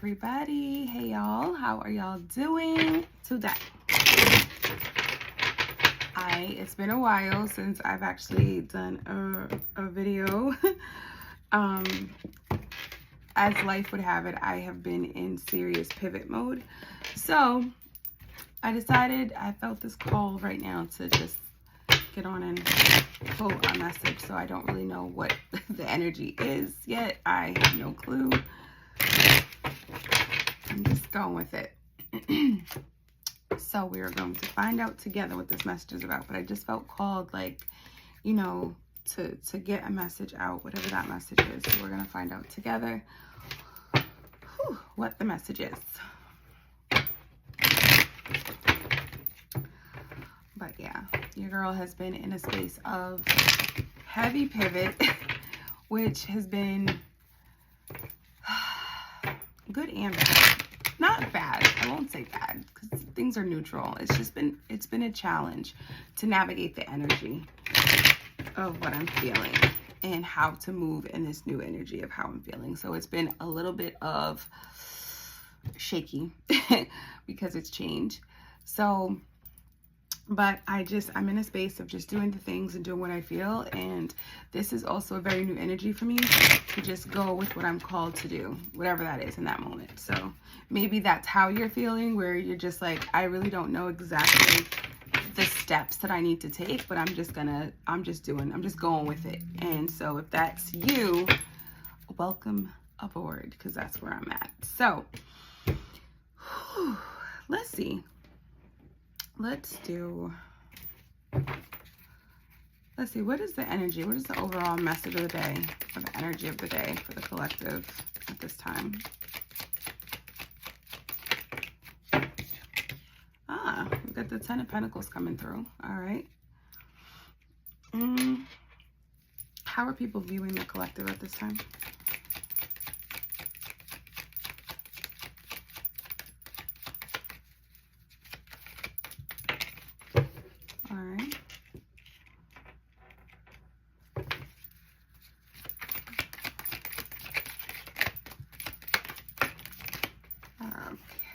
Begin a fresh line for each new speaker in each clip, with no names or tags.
everybody. Hey y'all, how are y'all doing today? It's been a while since I've actually done a video. As life would have it, I have been in serious pivot mode. So I decided I felt this call right now to just get on and pull a message. So I don't really know what the energy is yet. I have no clue. I'm just going with it. So we are going to find out together what this message is about. But I just felt called, like, you know, to get a message out, whatever that message is. So we're going to find out together what the message is. But yeah, your girl has been in a space of heavy pivot, which has been good and bad. Not bad, I won't say bad, because things are neutral. It's been a challenge to navigate the energy of what I'm feeling and how to move in this new energy of how I'm feeling. So it's been a little bit of shaky because it's change. So, but I'm in a space of just doing the things and doing what I feel. And this is also a very new energy for me to just go with what I'm called to do, whatever that is in that moment. So maybe that's how you're feeling, where you're just like, I really don't know exactly the steps that I need to take, but I'm just going with it. And so if that's you, welcome aboard, because that's where I'm at. So let's see. Let's see, what is the energy? What is the overall message of the day, or the energy of the day for the collective at this time? We've got the Ten of Pentacles coming through. All right. How are people viewing the collective at this time? All right.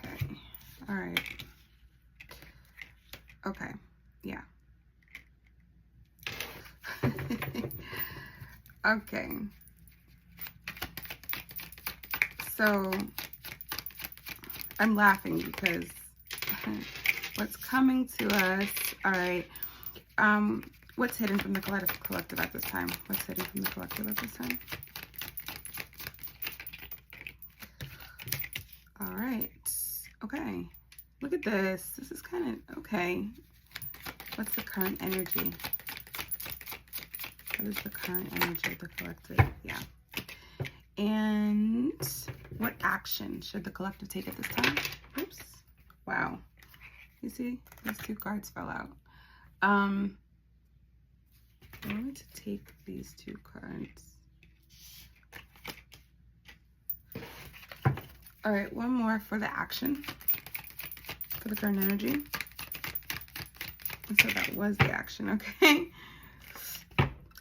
Okay. All right. Okay. Yeah. Okay. So I'm laughing because what's coming to us, all right, what's hidden from the collective at this time? What's hidden from the collective at this time? All right. Okay. Look at this. This is kind of, okay. What's the current energy? What is the current energy of the collective? Yeah. And what action should the collective take at this time? Oops. Wow. You see, these two cards fell out. I'm going to take these two cards. All right, one more for the action, for the current energy. And so that was the action, okay?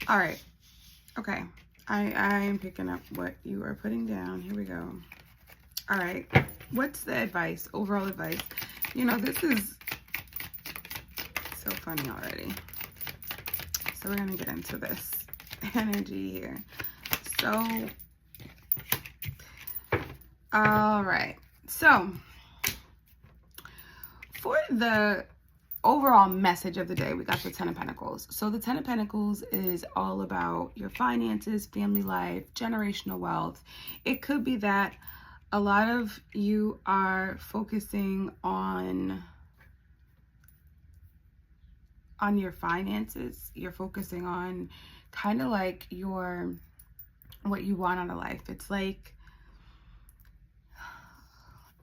All right, okay. I am picking up what you are putting down. Here we go. All right, what's the advice, overall advice? You know, this is so funny already. So we're gonna get into this energy here. So, all right. So for the overall message of the day, we got the Ten of Pentacles. So the Ten of Pentacles is all about your finances, family life, generational wealth. It could be that a lot of you are focusing on your finances. You're focusing on kind of like what you want out of life. It's like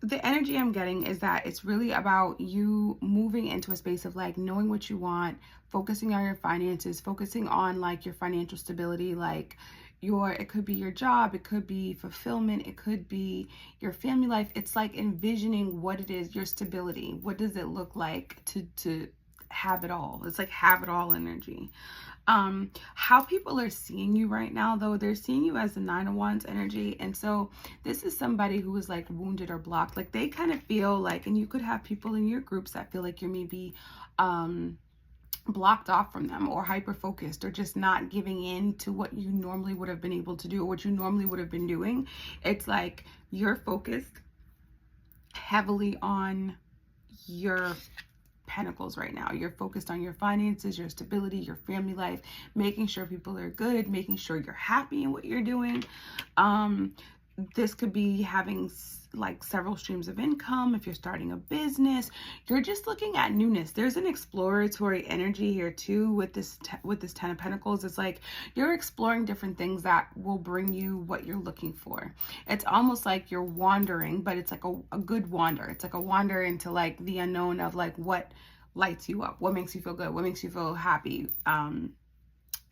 the energy I'm getting is that it's really about you moving into a space of like knowing what you want, focusing on your finances, focusing on like your financial stability, like it could be your job, it could be fulfillment, it could be your family life. It's like envisioning what it is, your stability. What does it look like to have it all. It's like have it all energy. How people are seeing you right now, though, they're seeing you as the Nine of Wands energy. And so this is somebody who is like wounded or blocked. Like they kind of feel like, and you could have people in your groups that feel like you're maybe blocked off from them, or hyper focused, or just not giving in to what you normally would have been able to do, or what you normally would have been doing. It's like you're focused heavily on your pentacles right now. You're focused on your finances, your stability, your family life, making sure people are good, making sure you're happy in what you're doing. This could be having like several streams of income. If you're starting a business, you're just looking at newness. There's an exploratory energy here too with this Ten of Pentacles. It's like you're exploring different things that will bring you what you're looking for. It's almost like you're wandering, but it's like a good wander. It's like a wander into like the unknown of like what lights you up, what makes you feel good, what makes you feel happy.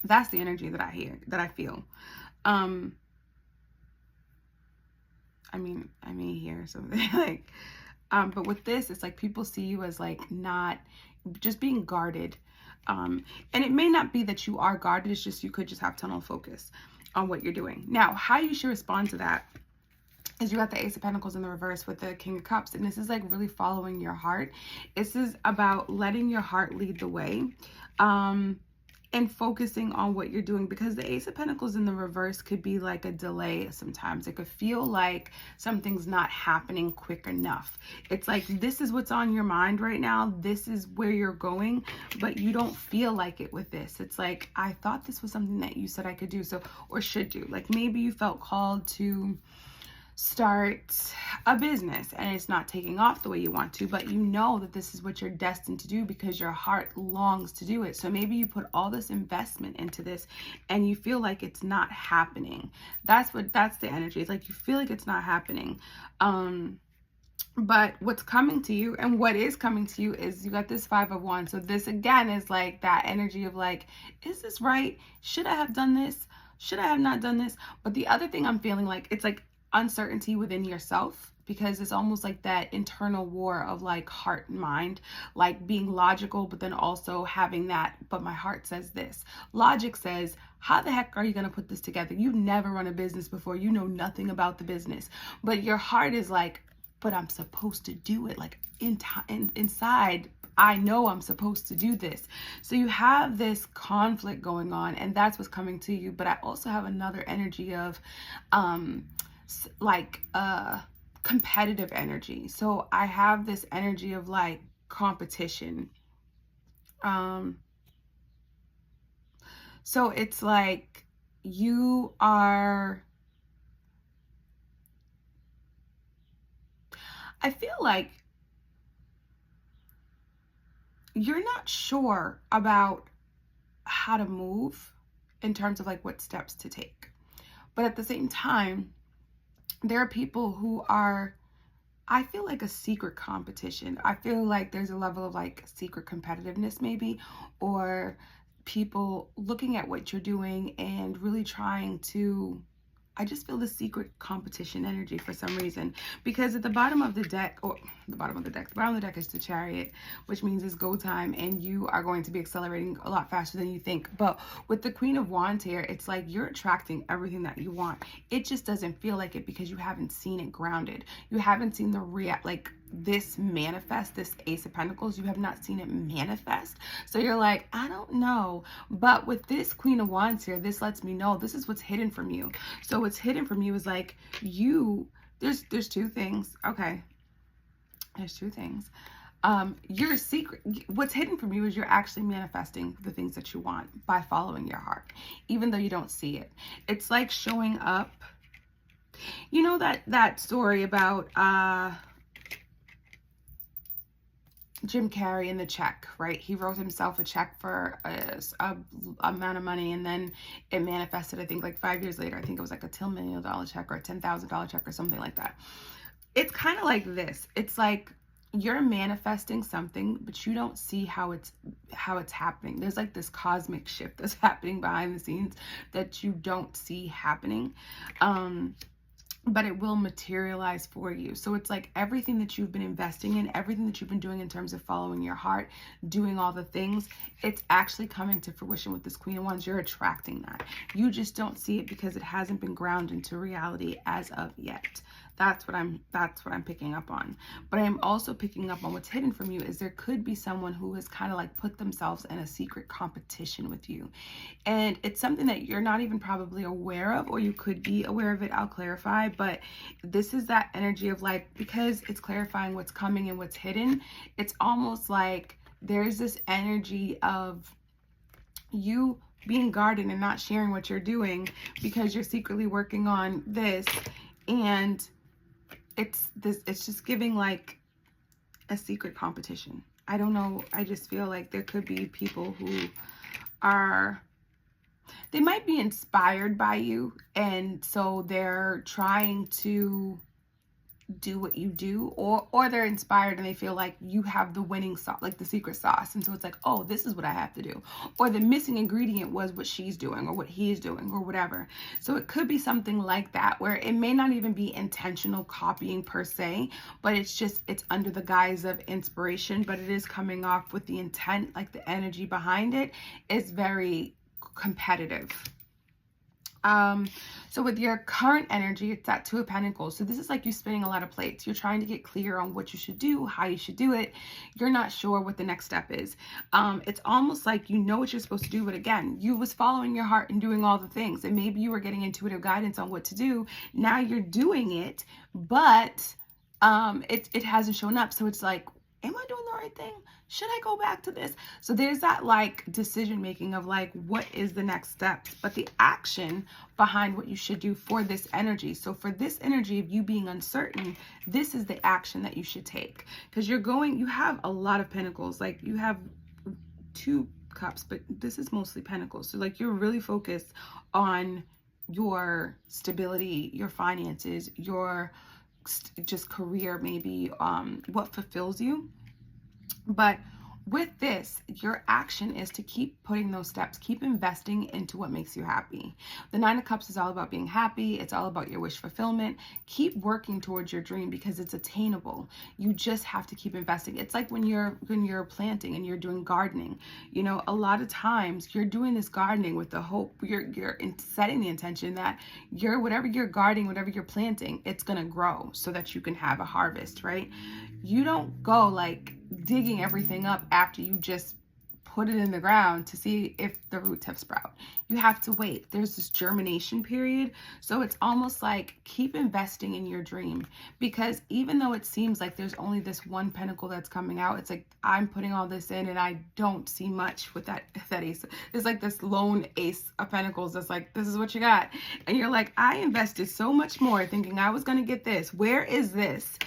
That's the energy that I feel. I may hear something like, but with this, it's like people see you as like not just being guarded. And it may not be that you are guarded. It's just, you could just have tunnel focus on what you're doing. Now, how you should respond to that is you got the Ace of Pentacles in the reverse with the King of Cups. And this is like really following your heart. This is about letting your heart lead the way. And focusing on what you're doing, because the Ace of Pentacles in the reverse could be like a delay sometimes. It could feel like something's not happening quick enough. It's like, this is what's on your mind right now. This is where you're going, but you don't feel like it with this. It's like, I thought this was something that you said I could do, so, or should do. Like maybe you felt called to start a business and it's not taking off the way you want to, but you know that this is what you're destined to do because your heart longs to do it. So maybe you put all this investment into this and you feel like it's not happening. That's the energy. It's like you feel like it's not happening. But what's coming to you, and what is coming to you, is you got this Five of Wands. So this again is like that energy of like, is this right? Should I have done this? Should I have not done this? But the other thing I'm feeling like, it's like uncertainty within yourself, because it's almost like that internal war of like heart and mind, like being logical, but then also having that, but my heart says this. Logic says, how the heck are you going to put this together? You've never run a business before. You know nothing about the business, but your heart is like, but I'm supposed to do it. Like inside, I know I'm supposed to do this. So you have this conflict going on, and that's what's coming to you. But I also have another energy of, competitive energy. So I have this energy of like competition. So it's like you are, I feel like you're not sure about how to move in terms of like what steps to take. But at the same time, there are people who are, I feel like, a secret competition. I feel like there's a level of like secret competitiveness maybe, or people looking at what you're doing and really trying to, I just feel the secret competition energy for some reason, because at the bottom of the deck, the bottom of the deck is the Chariot, which means it's go time and you are going to be accelerating a lot faster than you think. But with the Queen of Wands here, it's like you're attracting everything that you want. It just doesn't feel like it because you haven't seen it grounded. You haven't seen the like this manifest, this Ace of Pentacles. You have not seen it manifest. So you're like, I don't know. But with this Queen of Wands here, this lets me know this is what's hidden from you. So what's hidden from you is like there's two things. Okay. There's two things. Your secret, what's hidden from you is you're actually manifesting the things that you want by following your heart, even though you don't see it. It's like showing up. You know that story about Jim Carrey and the check, right? He wrote himself a check for a amount of money, and then it manifested, I think, like 5 years later. I think it was like a $10 million check or a $10,000 check or something like that. It's kind of like this. It's like you're manifesting something, but you don't see how it's happening. There's like this cosmic shift that's happening behind the scenes that you don't see happening. but it will materialize for you. So it's like everything that you've been investing in, everything that you've been doing in terms of following your heart, doing all the things, it's actually coming to fruition with this Queen of Wands. You're attracting that. You just don't see it because it hasn't been grounded into reality as of yet. That's what I'm picking up on. But I'm also picking up on what's hidden from you is there could be someone who has kind of like put themselves in a secret competition with you. And it's something that you're not even probably aware of, or you could be aware of it. I'll clarify, but this is that energy of like, because it's clarifying what's coming and what's hidden, it's almost like there's this energy of you being guarded and not sharing what you're doing because you're secretly working on this. And it's just giving like a secret competition. I don't know. I just feel like there could be people who are, they might be inspired by you, and so they're trying to do what you do, or they're inspired and they feel like you have the winning sauce, like the secret sauce, and so it's like, oh, this is what I have to do, or the missing ingredient was what she's doing or what he's doing or whatever. So it could be something like that, where it may not even be intentional copying per se, but it's under the guise of inspiration, but it is coming off with the intent, like the energy behind it is very competitive. So with your current energy, it's that Two of Pentacles. So this is like you spinning a lot of plates. You're trying to get clear on what you should do, how you should do it. You're not sure what the next step is. It's almost like you know what you're supposed to do, but again, you was following your heart and doing all the things, and maybe you were getting intuitive guidance on what to do. Now you're doing it, but it hasn't shown up. So it's like, am I doing the right thing? Should I go back to this? So there's that like decision making of like, what is the next steps, but the action behind what you should do for this energy. So for this energy of you being uncertain, this is the action that you should take, because you have a lot of pentacles, like you have 2 cups, but this is mostly pentacles. So like you're really focused on your stability, your finances, your just career, maybe what fulfills you. But with this, your action is to keep putting those steps, keep investing into what makes you happy. The Nine of Cups is all about being happy. It's all about your wish fulfillment. Keep working towards your dream because it's attainable. You just have to keep investing. It's like when you're planting and you're doing gardening. You know, a lot of times you're doing this gardening with the hope, you're setting the intention that whatever you're gardening, whatever you're planting, it's going to grow so that you can have a harvest, right? You don't go like digging everything up after you just put it in the ground to see if the roots have sprout. You have to wait. There's this germination period. So it's almost like keep investing in your dream, because even though it seems like there's only this one pentacle that's coming out, it's like I'm putting all this in and I don't see much with that ace. There's like this lone ace of pentacles that's like, this is what you got. And you're like, I invested so much more thinking I was going to get this. Where is this?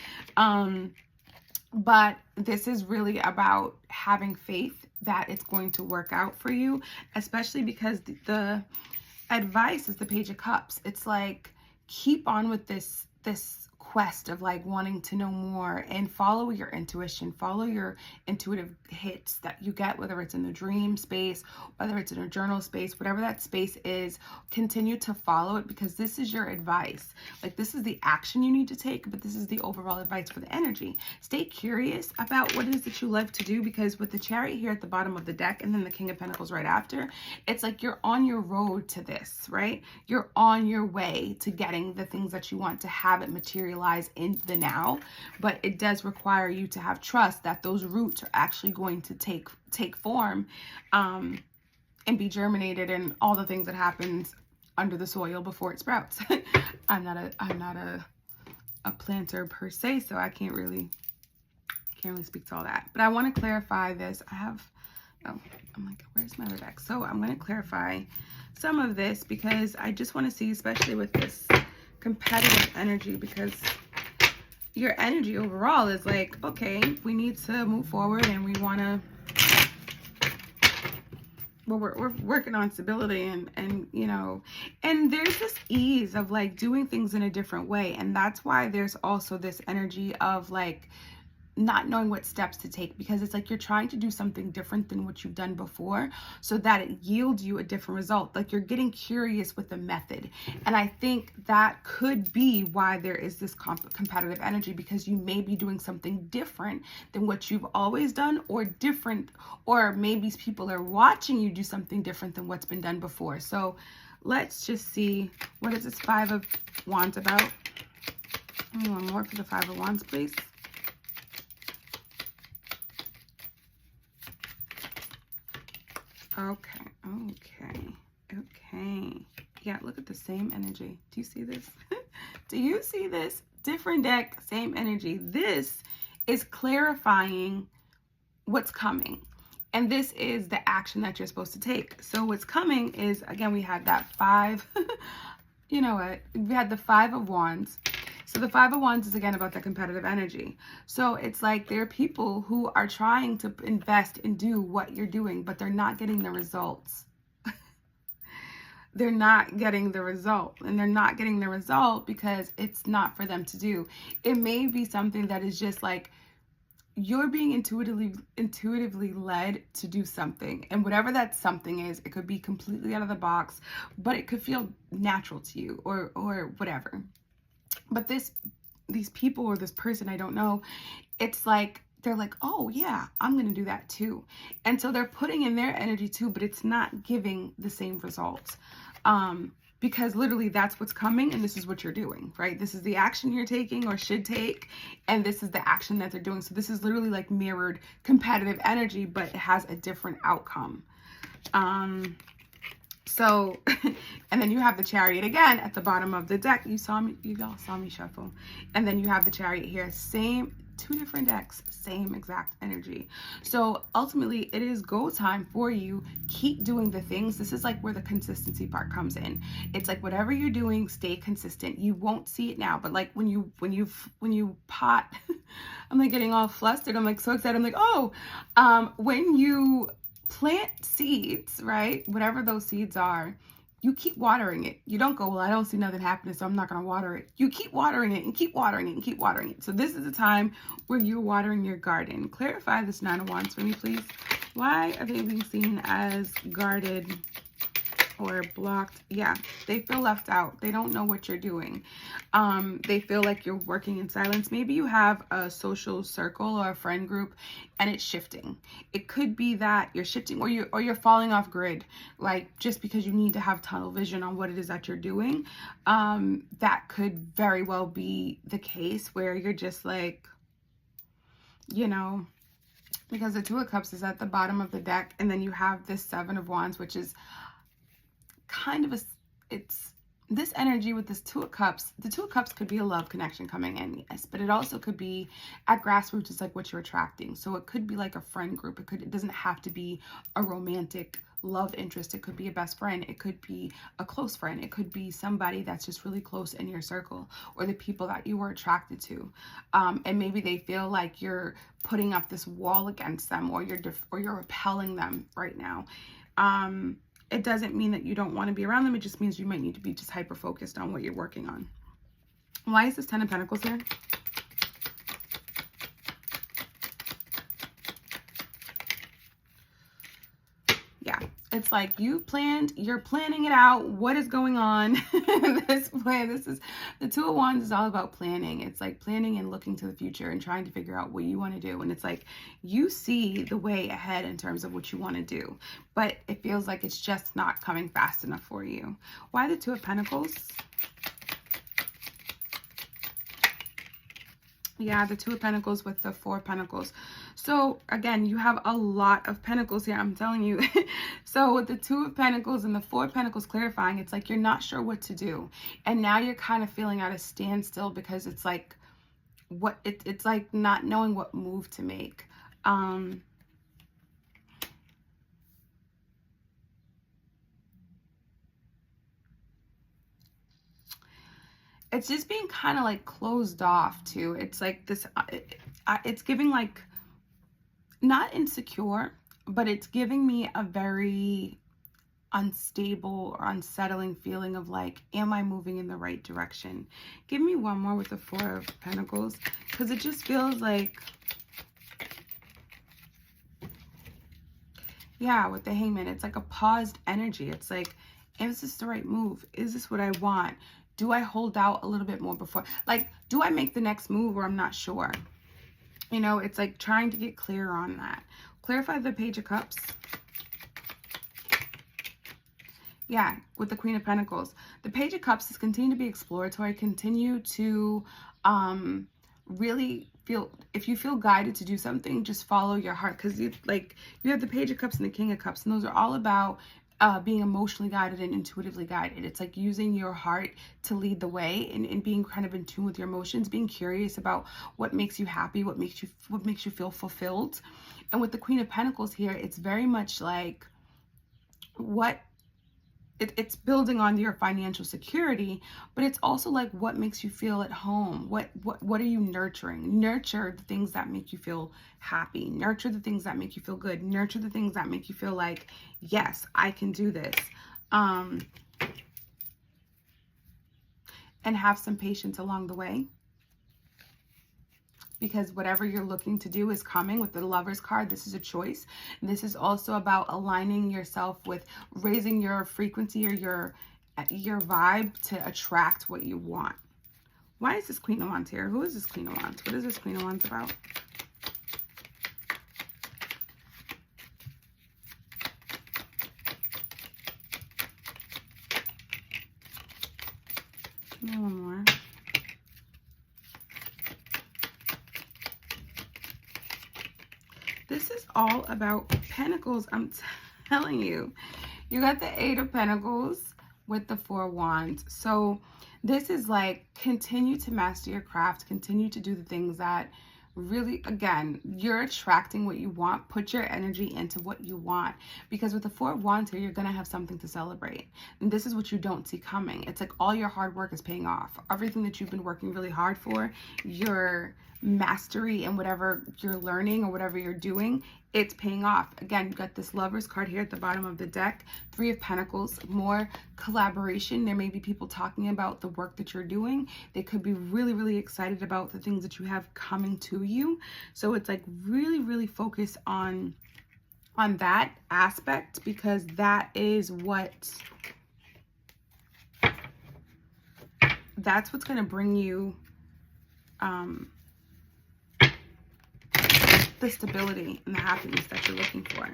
But this is really about having faith that it's going to work out for you, especially because the advice is the Page of Cups. It's like, keep on with this quest of like wanting to know more, and follow your intuition, follow your intuitive hits that you get, whether it's in the dream space, whether it's in a journal space, whatever that space is, continue to follow it, because this is your advice. Like, this is the action you need to take, but this is the overall advice for the energy. Stay curious about what it is that you love to do, because with the Chariot here at the bottom of the deck and then the King of Pentacles right after, it's like you're on your road to this, right? You're on your way to getting the things that you want, to have it materialize in the now, but it does require you to have trust that those roots are actually going to take form and be germinated, and all the things that happens under the soil before it sprouts. I'm not a planter per se, so I can't really speak to all that, but I want to clarify this. I'm like, where's my other deck? So I'm going to clarify some of this, because I just want to see, especially with this competitive energy, because your energy overall is like, okay, we need to move forward and we want to, well, we're working on stability and you know, and there's this ease of like doing things in a different way. And that's why there's also this energy of like not knowing what steps to take, because it's like you're trying to do something different than what you've done before so that it yields you a different result. Like you're getting curious with the method. And I think that could be why there is this competitive energy, because you may be doing something different than what you've always done, or different, or maybe people are watching you do something different than what's been done before. So let's just see, what is this Five of Wands about? One more for the Five of Wands, please. Okay. Yeah, look at the same energy. Do you see this? Do you see this? Different deck, same energy. This is clarifying what's coming. And this is the action that you're supposed to take. So what's coming is, again, we had that five. You know what? We had the Five of Wands. So the Five of Wands is, again, about the competitive energy. So it's like there are people who are trying to invest and do what you're doing, but they're not getting the results. They're not getting the result. And they're not getting the result because it's not for them to do. It may be something that is just like you're being intuitively led to do something. And whatever that something is, it could be completely out of the box, but it could feel natural to you, or whatever. But these people, or this person, I don't know, it's like they're like, oh yeah, I'm gonna do that too. And so they're putting in their energy too, but it's not giving the same results. Because literally that's what's coming, and this is what you're doing, right? This is the action you're taking or should take, and this is the action that they're doing. So this is literally like mirrored competitive energy, but it has a different outcome. So, and then you have the Chariot again at the bottom of the deck. You all saw me shuffle. And then you have the Chariot here. Same, two different decks, same exact energy. So ultimately it is go time for you. Keep doing the things. This is like where the consistency part comes in. It's like whatever you're doing, stay consistent. You won't see it now, but like when you pot, I'm like getting all flustered. I'm like so excited. I'm like, oh, when you plant seeds, right? Whatever those seeds are, you keep watering it. You don't go, well, I don't see nothing happening, so I'm not going to water it. You keep watering it and keep watering it and keep watering it. So this is the time where you're watering your garden. Clarify this Nine of Wands for me, please. Why are they being seen as guarded or blocked? Yeah, they feel left out. They don't know what you're doing. They feel like you're working in silence. Maybe you have a social circle or a friend group and it's shifting. It could be that you're shifting, or you're falling off grid, like just because you need to have tunnel vision on what it is that you're doing. That could very well be the case, where you're just like, you know, because the Two of Cups is at the bottom of the deck, and then you have this Seven of Wands, which is kind of it's this energy with this Two of Cups. The Two of Cups could be a love connection coming in, yes, but it also could be at grassroots, is like what you're attracting. So it could be like a friend group. It doesn't have to be a romantic love interest. It could be a best friend. It could be a close friend. It could be somebody that's just really close in your circle, or the people that you were attracted to. And maybe they feel like you're putting up this wall against them, or you're repelling them right now. It doesn't mean that you don't want to be around them. It just means you might need to be just hyper focused on what you're working on. Why is this Ten of Pentacles here? Yeah, it's like you're planning it out. What is going on? This is the Two of Wands is all about planning. It's like planning and looking to the future and trying to figure out what you want to do. And it's like you see the way ahead in terms of what you want to do, but it feels like it's just not coming fast enough for you. Why the Two of Pentacles? Yeah, the Two of Pentacles with the Four of Pentacles. So again, you have a lot of pentacles here, I'm telling you. So with the Two of Pentacles and the Four of Pentacles clarifying, it's like you're not sure what to do. And now you're kind of feeling at a standstill, because it's like it's like not knowing what move to make. It's just being kind of like closed off too. It's like this, it's giving like, not insecure, but it's giving me a very unstable or unsettling feeling of like, am I moving in the right direction? Give me one more with the Four of Pentacles, because it just feels like Yeah, with the Hangman, it's like a paused energy. It's like, is this the right move? Is this what I want? Do I hold out a little bit more before? Like, do I make the next move, or I'm not sure? You know, it's like trying to get clear on that. Clarify the Page of Cups. Yeah, with the Queen of Pentacles. The Page of Cups is continue to be exploratory, continue to really feel, if you feel guided to do something, just follow your heart. Because you have the Page of Cups and the King of Cups, and those are all about being emotionally guided and intuitively guided. It's like using your heart to lead the way, and being kind of in tune with your emotions, being curious about what makes you happy, what makes you feel fulfilled. And with the Queen of Pentacles here, it's very much like what it's building on your financial security, but it's also like what makes you feel at home. What are you nurturing? Nurture the things that make you feel happy. Nurture the things that make you feel good. Nurture the things that make you feel like, yes, I can do this. And have some patience along the way, because whatever you're looking to do is coming. With the Lover's card, this is a choice. This is also about aligning yourself with raising your frequency or your vibe to attract what you want. Why is this Queen of Wands here? Who is this Queen of Wands? What is this Queen of Wands about? Give me one more. This is all about Pentacles. I'm telling you. You got the Eight of Pentacles with the Four of Wands. So this is like, continue to master your craft. Continue to do the things that really, again, you're attracting what you want. Put your energy into what you want. Because with the Four of Wands here, you're going to have something to celebrate. And this is what you don't see coming. It's like all your hard work is paying off. Everything that you've been working really hard for, your mastery and whatever you're learning or whatever you're doing, it's paying off. Again, you've got this Lover's card here at the bottom of the deck. Three of Pentacles, more collaboration. There may be people talking about the work that you're doing. They could be really, really excited about the things that you have coming to you. So it's like really, really focus on that aspect, because that is that's what's going to bring you the stability and the happiness that you're looking for.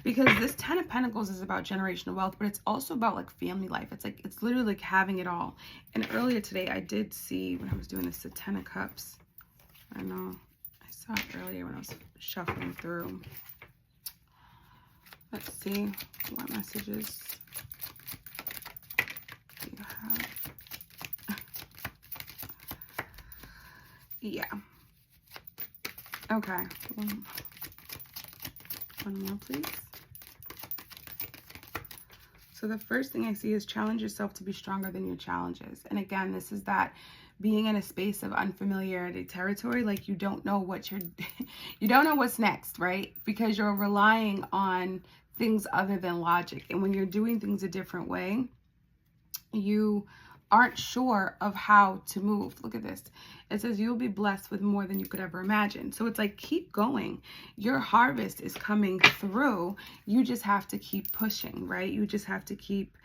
Because this Ten of Pentacles is about generational wealth, but it's also about like family life. It's like, it's literally like having it all. And earlier today, I did see, when I was doing this, the Ten of Cups. I know, I saw it earlier when I was shuffling through. Let's see what messages you have. Yeah. Okay. One more, please. So the first thing I see is challenge yourself to be stronger than your challenges. And again, this is that being in a space of unfamiliarity territory, like you don't know what you don't know what's next, right? Because you're relying on things other than logic. And when you're doing things a different way, you aren't sure of how to move. Look at this. It says you'll be blessed with more than you could ever imagine. So it's like, keep going. Your harvest is coming through. You just have to keep pushing, right? You just have to keep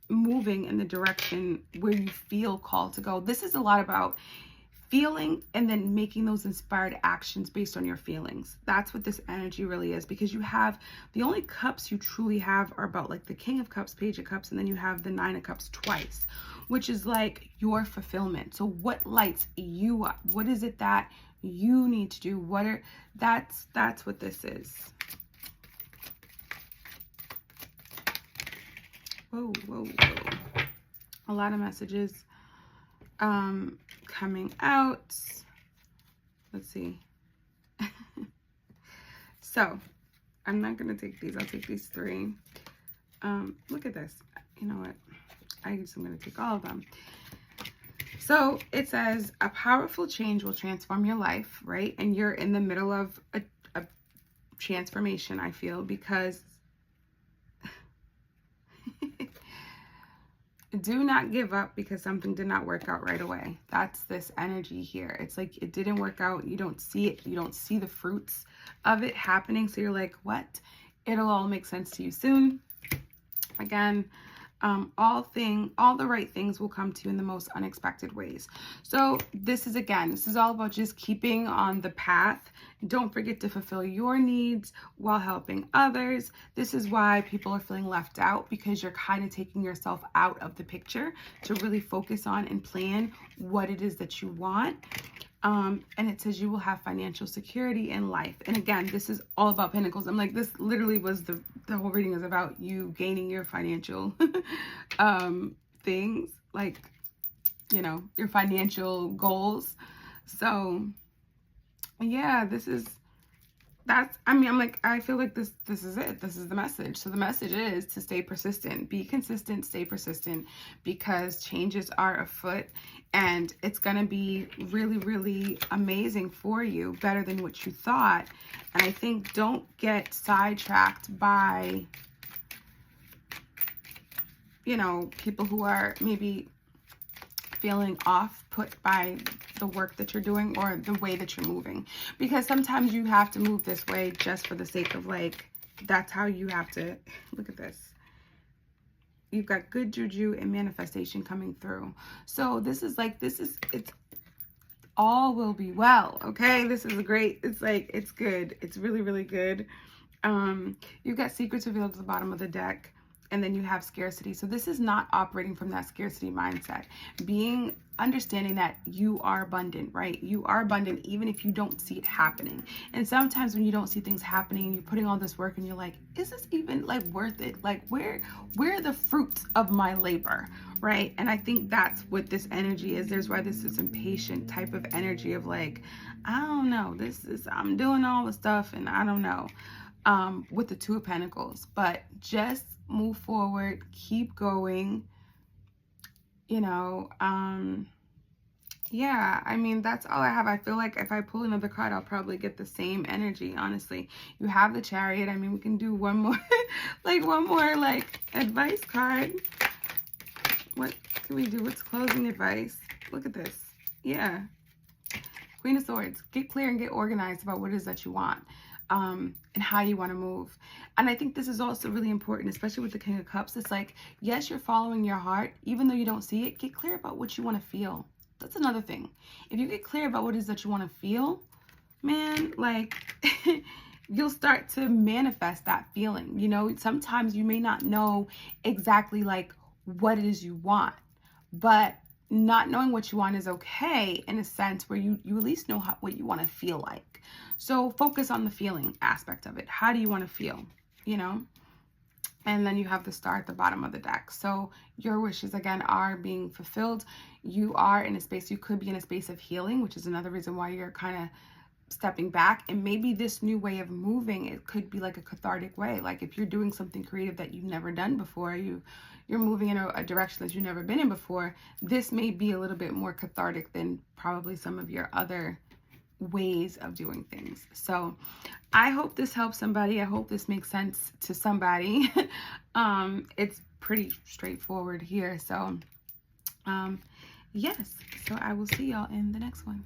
moving in the direction where you feel called to go. This is a lot about feeling and then making those inspired actions based on your feelings. That's what this energy really is, because you have the only cups you truly have are about like the King of Cups, Page of Cups, and then you have the Nine of Cups twice, which is like your fulfillment. So what lights you up? What is it that you need to do? That's what this is. Whoa, whoa, whoa. A lot of messages coming out. Let's see. So I'm not gonna take these. I'll take these three. Look at this. You know what? I'm gonna take all of them. So it says a powerful change will transform your life, right? And you're in the middle of a transformation, I feel, because Do not give up because something did not work out right away. That's this energy here. It's like it didn't work out. You don't see it. You don't see the fruits of it happening. So you're like, what? It'll all make sense to you soon. Again, all the right things will come to you in the most unexpected ways. So this is all about just keeping on the path. Don't forget to fulfill your needs while helping others. This is why people are feeling left out, because you're kind of taking yourself out of the picture to really focus on and plan what it is that you want. And it says you will have financial security in life. And again, this is all about Pentacles. I'm like, this literally was the whole reading is about you gaining your financial things, like, you know, your financial goals. So yeah, I'm like, I feel like this is it. This is the message. So the message is to stay persistent, be consistent, stay persistent, because changes are afoot and it's going to be really, really amazing for you, better than what you thought. And I think don't get sidetracked by, you know, people who are maybe feeling off put by the work that you're doing or the way that you're moving, because sometimes you have to move this way just for the sake of, like, that's how you have to look at this. You've got good juju and manifestation coming through. So it's all will be well. Okay, this is great. It's like, it's good. It's really, really good. You've got secrets revealed at the bottom of the deck. And then you have scarcity. So this is not operating from that scarcity mindset. Understanding that you are abundant, right? You are abundant even if you don't see it happening. And sometimes when you don't see things happening and you're putting all this work and you're like, is this even like worth it? Like, where are the fruits of my labor, right? And I think that's what this energy is. There's why this is impatient type of energy of like, I don't know, I'm doing all the stuff and I don't know, with the Two of Pentacles. But just move forward, keep going, you know. Yeah, I mean, that's all I have. I feel like if I pull another card, I'll probably get the same energy, honestly. You have the Chariot. I mean, we can do one more like advice card. What can we do? What's closing advice? Look at this. Yeah, Queen of Swords. Get clear and get organized about what it is that you want. And how you want to move. And I think this is also really important, especially with the King of Cups. It's like, yes, you're following your heart, even though you don't see it. Get clear about what you want to feel. That's another thing. If you get clear about what it is that you want to feel, man, like you'll start to manifest that feeling. You know, sometimes you may not know exactly like what it is you want, but not knowing what you want is okay in a sense where you at least know what you want to feel like. So focus on the feeling aspect of it. How do you want to feel, you know? And then you have the Star at the bottom of the deck. So your wishes, again, are being fulfilled. You are in a space, you could be in a space of healing, which is another reason why you're kind of stepping back. And maybe this new way of moving, it could be like a cathartic way. Like if you're doing something creative that you've never done before, you're moving in a direction that you've never been in before, this may be a little bit more cathartic than probably some of your other ways of doing things. So I hope this helps somebody. I hope this makes sense to somebody. It's pretty straightforward here. So yes, so I will see y'all in the next one.